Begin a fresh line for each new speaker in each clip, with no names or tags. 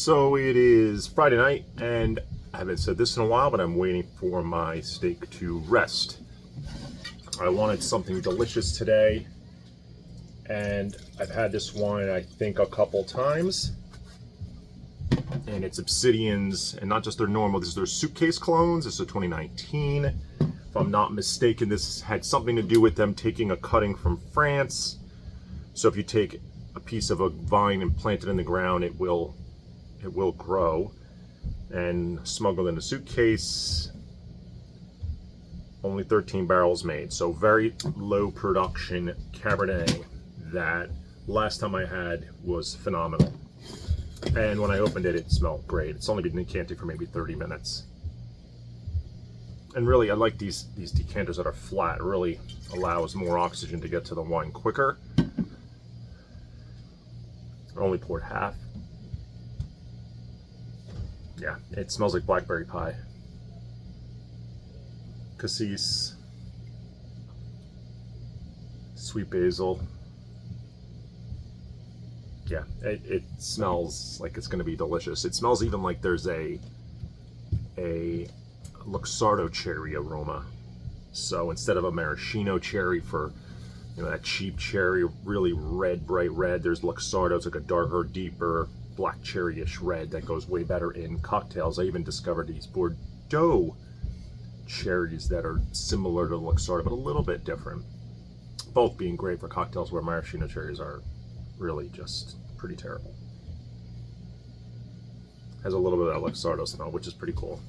So it is Friday night, and I haven't said this in a while, but I'm waiting for my steak to rest. I wanted something delicious today, and I've had this wine I think a couple times, and it's Obsidian's, and not just their normal, this is their suitcase clones. This is a 2019. If I'm not mistaken, this had something to do with them taking a cutting from France. So if you take a piece of a vine and plant it in the ground, it will grow, and smuggled in a suitcase. Only 13 barrels made, so very low production Cabernet that last time I had was phenomenal. And when I opened it, it smelled great. It's only been decanted for maybe 30 minutes. And really, I like these decanters that are flat. It really allows more oxygen to get to the wine quicker. I only poured half. Yeah, it smells like blackberry pie. Cassis, sweet basil. Yeah, it smells like it's going to be delicious. It smells even like there's a Luxardo cherry aroma. So instead of a maraschino cherry for, you know, that cheap cherry, really red, bright red, there's Luxardo. It's like a darker, deeper, black cherry-ish red that goes way better in cocktails. I even discovered these Bordeaux cherries that are similar to Luxardo, but a little bit different. Both being great for cocktails where maraschino cherries are really just pretty terrible. Has a little bit of that Luxardo smell, which is pretty cool.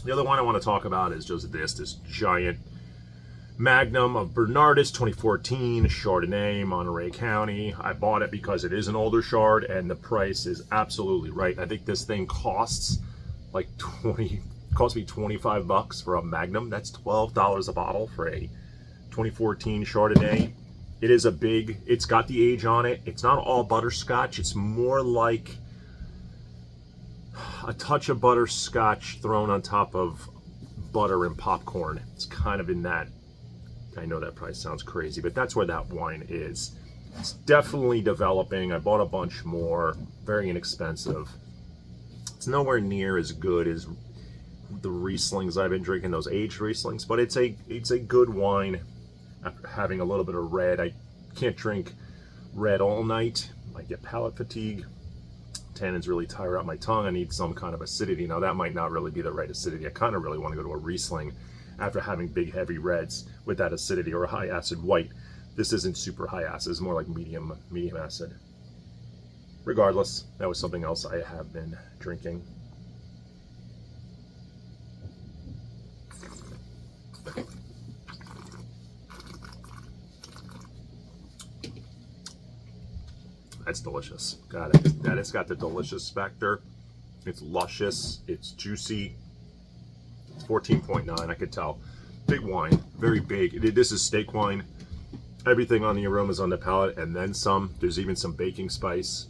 The other one I want to talk about is just this giant Magnum of Bernardus 2014 Chardonnay, Monterey County. I bought it because it is an older Chard, and the price is absolutely right. I think this thing costs like cost me 25 bucks for a Magnum. That's $12 a bottle for a 2014 Chardonnay. It is it's got the age on it. It's not all butterscotch. It's more like a touch of butterscotch thrown on top of butter and popcorn. It's kind of in that. I know that probably sounds crazy, but that's where that wine is. It's definitely developing. I bought a bunch more, very inexpensive. It's nowhere near as good as the Rieslings I've been drinking, those aged Rieslings, but it's a good wine after having a little bit of red. I can't drink red all night. I get palate fatigue. Tannins really tire out my tongue. I need some kind of acidity. Now that might not really be the right acidity. I kind of really want to go to a Riesling after having big heavy reds with that acidity, or a high acid white. This isn't super high acid, it's more like medium acid. Regardless, that was something else I have been drinking. That's delicious. Got it. That it's got the delicious factor. It's luscious, it's juicy. 14.9, I could tell. Big wine, very big. This is steak wine. Everything on the aromas on the palate, and then some. There's even some baking spice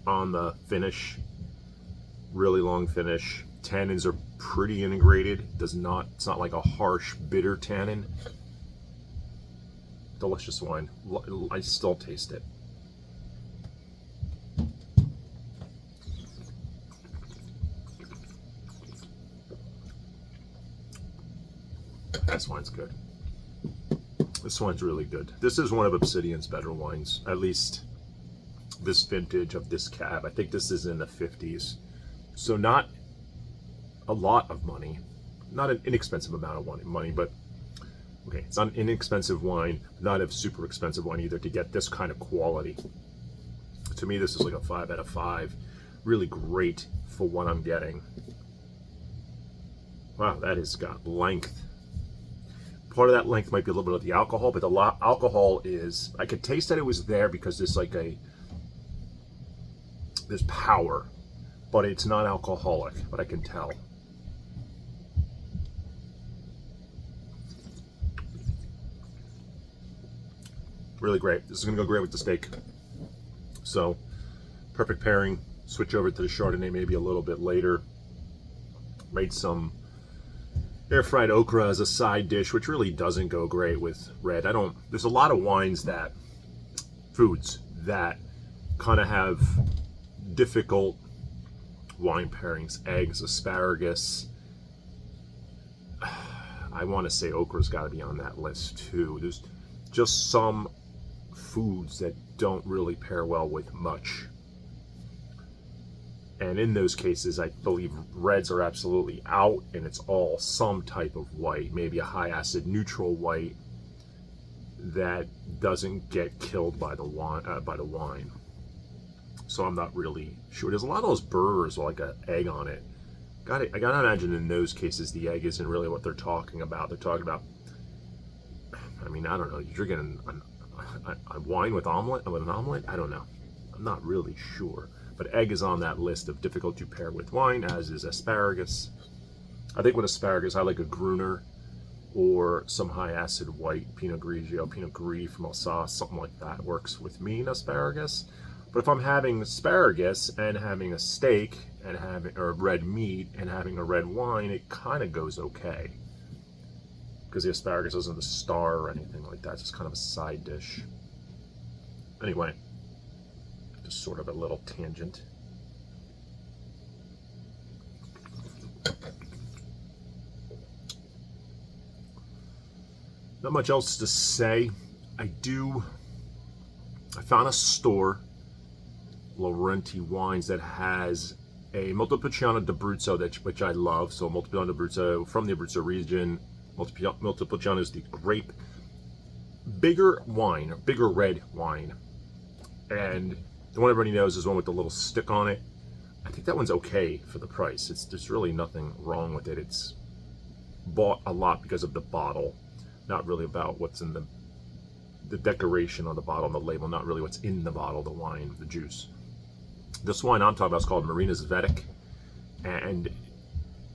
on the finish. Really long finish. Tannins are pretty integrated. It's not like a harsh, bitter tannin. Delicious wine. I still taste it. This wine's good. This wine's really good. This is one of Obsidian's better wines, at least this vintage of this cab. I think this is in the 50s. So not a lot of money, not an inexpensive amount of money, but okay, it's not an inexpensive wine, not a super expensive one either to get this kind of quality. To me, this is like a 5 out of 5. Really great for what I'm getting. Wow, that has got length. Part of that length might be a little bit of the alcohol, but the alcohol is, I could taste that it was there because there's like there's power, but it's not alcoholic, but I can tell. Really great. This is gonna go great with the steak. So, perfect pairing. Switch over to the Chardonnay maybe a little bit later. Made some air-fried okra as a side dish, which really doesn't go great with red. There's a lot of wines foods that kind of have difficult wine pairings: eggs, asparagus. I want to say okra's got to be on that list too. There's just some foods that don't really pair well with much. And in those cases, I believe reds are absolutely out, and it's all some type of white, maybe a high acid neutral white that doesn't get killed by the wine. So I'm not really sure. There's a lot of those burgers with like an egg on it. I gotta imagine in those cases the egg isn't really what they're talking about. They're talking about, I mean, I don't know. You're drinking a wine with an omelet? I don't know. I'm not really sure. But egg is on that list of difficult to pair with wine, as is asparagus. I think with asparagus, I like a Gruner or some high acid white, Pinot Grigio, Pinot Gris from Alsace, something like that works with me in asparagus. But if I'm having asparagus and having a steak and having or red meat and having a red wine, it kind of goes okay. Because the asparagus isn't the star or anything like that. It's just kind of a side dish. Anyway, just sort of a little tangent. Not much else to say. I found a store, Laurenti Wines, that has a Montepulciano d'Abruzzo, which I love. So Montepulciano d'Abruzzo from the Abruzzo region. Montepulciano is the grape, bigger red wine. And the one everybody knows is one with the little stick on it. I think that one's okay for the price. There's really nothing wrong with it. It's bought a lot because of the bottle, not really about what's in the decoration on the bottle and the label, not really what's in the bottle, the wine, the juice. This wine I'm talking about is called Marina's Vedic, and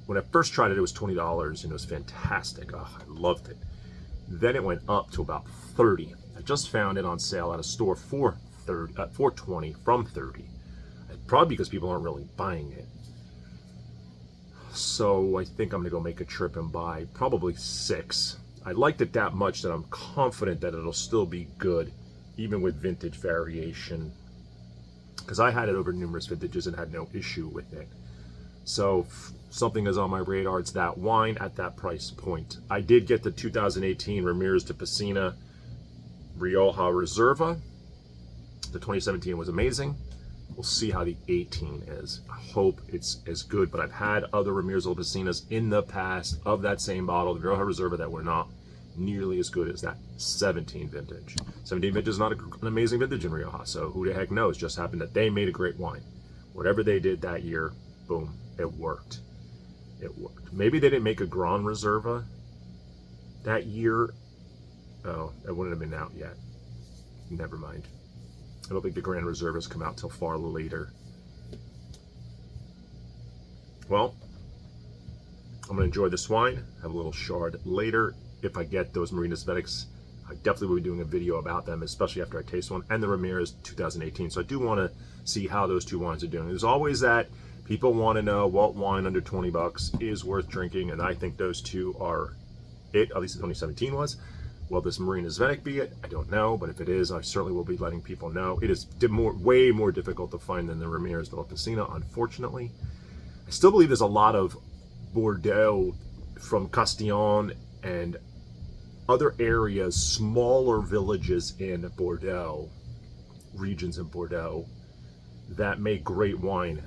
when I first tried it, it was $20, and it was fantastic. Oh, I loved it. Then it went up to about $30. I just found it on sale at a store for $20 from $30. Probably because people aren't really buying it. So I think I'm gonna go make a trip and buy probably 6. I liked it that much that I'm confident that it'll still be good, even with vintage variation. Because I had it over numerous vintages and had no issue with it. So if something is on my radar, it's that wine at that price point. I did get the 2018 Ramirez de Piscina Rioja Reserva. The 2017 was amazing. We'll see how the 18 is. I hope it's as good, but I've had other Ramirez de Piscinas in the past of that same bottle, the Rioja Reserva, that were not nearly as good as that 17 vintage. 17 vintage is not an amazing vintage in Rioja, so who the heck knows? Just happened that they made a great wine. Whatever they did that year, boom, it worked. It worked. Maybe they didn't make a Grand Reserva that year. Oh, it wouldn't have been out yet. Never mind. I don't think the Grand Reservas come out till far later. Well, I'm going to enjoy this wine, have a little shard later. If I get those Marina's Vedics, I definitely will be doing a video about them, especially after I taste one, and the Ramirez 2018. So I do want to see how those two wines are doing. There's always that. People want to know what wine under 20 bucks is worth drinking, and I think those two are it. At least the 2017 was. Will this Marina's Vedic be it? I don't know, but if it is, I certainly will be letting people know. It is way more difficult to find than the Ramirez de la Piscina, unfortunately. I still believe there's a lot of Bordeaux from Castillon and other areas, smaller villages in Bordeaux, regions in Bordeaux, that make great wine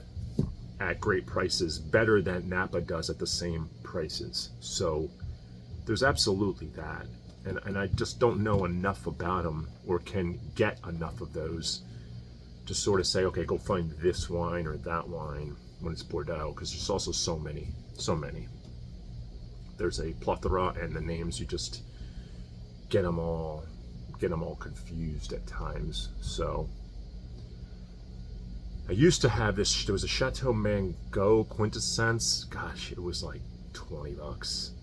at great prices, better than Napa does at the same prices. So there's absolutely that. And I just don't know enough about them, or can get enough of those to sort of say, okay, go find this wine or that wine when it's Bordeaux, because there's also so many. There's a plethora, and the names, you just get them all confused at times. So I used to have this, there was a Chateau Mango Quintessence. Gosh, it was like 20 bucks.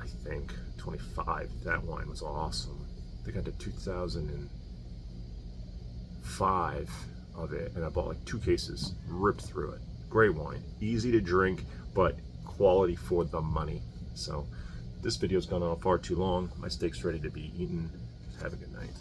I think 25. That wine was awesome. I think I did 2005 of it, and I bought like 2 cases, ripped through it. Great wine, easy to drink, but quality for the money. So this video's gone on far too long. My steak's ready to be eaten. Have a good night.